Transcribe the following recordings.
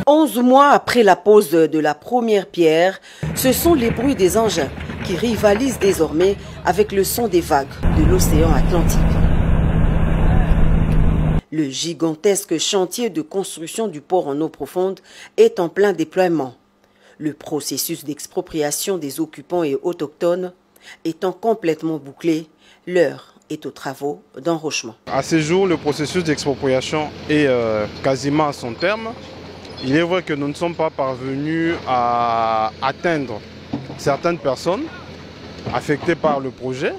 11 mois après la pose de la première pierre, ce sont les bruits des engins qui rivalisent désormais avec le son des vagues de l'océan Atlantique. Le gigantesque chantier de construction du port en eau profonde est en plein déploiement. Le processus d'expropriation des occupants et autochtones étant complètement bouclé, l'heure est aux travaux d'enrochement. À ce jour, le processus d'expropriation est quasiment à son terme. Il est vrai que nous ne sommes pas parvenus à atteindre certaines personnes affectées par le projet.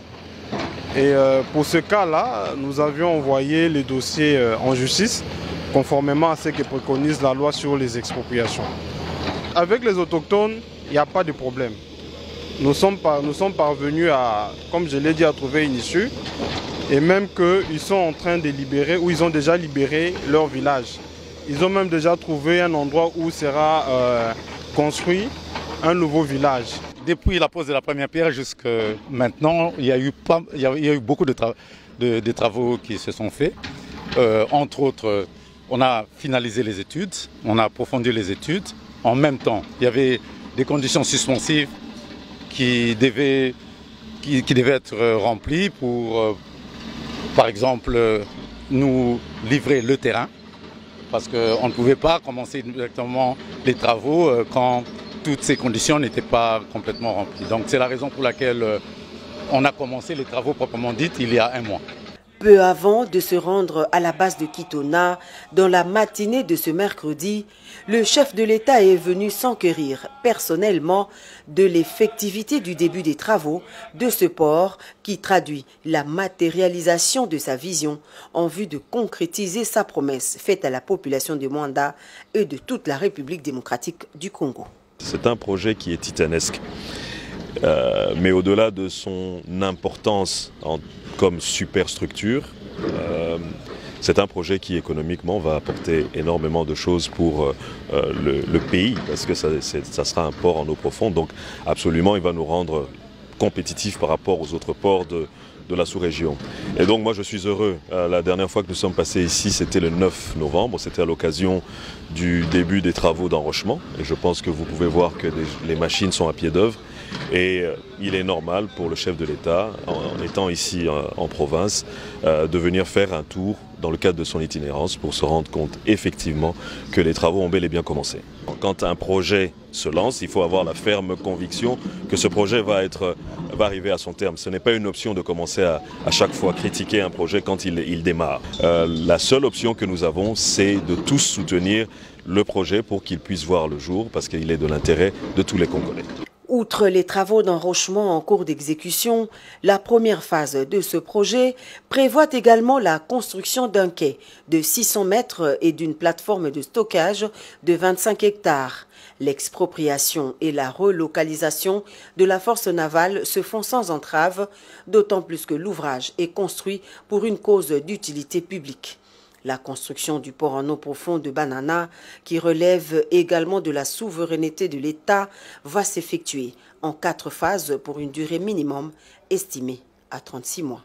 Et pour ce cas-là, nous avions envoyé les dossiers en justice, conformément à ce que préconise la loi sur les expropriations. Avec les autochtones, il n'y a pas de problème. Nous sommes parvenus à, comme je l'ai dit, à trouver une issue. Et même qu'ils sont en train de libérer, ou ils ont déjà libéré leur village. Ils ont même déjà trouvé un endroit où sera construit un nouveau village. Depuis la pose de la première pierre jusqu'à maintenant, il y a eu beaucoup de travaux qui se sont faits. Entre autres, on a finalisé les études, on a approfondi les études. En même temps, il y avait des conditions suspensives qui devaient être remplies pour, par exemple, nous livrer le terrain. Parce qu'on ne pouvait pas commencer directement les travaux quand toutes ces conditions n'étaient pas complètement remplies. Donc c'est la raison pour laquelle on a commencé les travaux proprement dits il y a un mois. Peu avant de se rendre à la base de Kitona, dans la matinée de ce mercredi, le chef de l'État est venu s'enquérir personnellement de l'effectivité du début des travaux de ce port qui traduit la matérialisation de sa vision en vue de concrétiser sa promesse faite à la population de Mwanda et de toute la République démocratique du Congo. C'est un projet qui est titanesque, mais au-delà de son importance comme superstructure, c'est un projet qui économiquement va apporter énormément de choses pour le pays, parce que ça sera un port en eau profonde, donc absolument il va nous rendre compétitifs par rapport aux autres ports de la sous-région. Et donc moi je suis heureux, la dernière fois que nous sommes passés ici c'était le 9 novembre, c'était à l'occasion du début des travaux d'enrochement, et je pense que vous pouvez voir que les machines sont à pied d'œuvre. Et il est normal pour le chef de l'État, en étant ici en province, de venir faire un tour dans le cadre de son itinérance pour se rendre compte effectivement que les travaux ont bel et bien commencé. Quand un projet se lance, il faut avoir la ferme conviction que ce projet va arriver à son terme. Ce n'est pas une option de commencer à chaque fois critiquer un projet quand il démarre. La seule option que nous avons, c'est de tous soutenir le projet pour qu'il puisse voir le jour, parce qu'il est de l'intérêt de tous les Congolais. Outre les travaux d'enrochement en cours d'exécution, la première phase de ce projet prévoit également la construction d'un quai de 600 mètres et d'une plateforme de stockage de 25 hectares. L'expropriation et la relocalisation de la force navale se font sans entrave, d'autant plus que l'ouvrage est construit pour une cause d'utilité publique. La construction du port en eau profonde de Banana, qui relève également de la souveraineté de l'État, va s'effectuer en 4 phases pour une durée minimum estimée à 36 mois.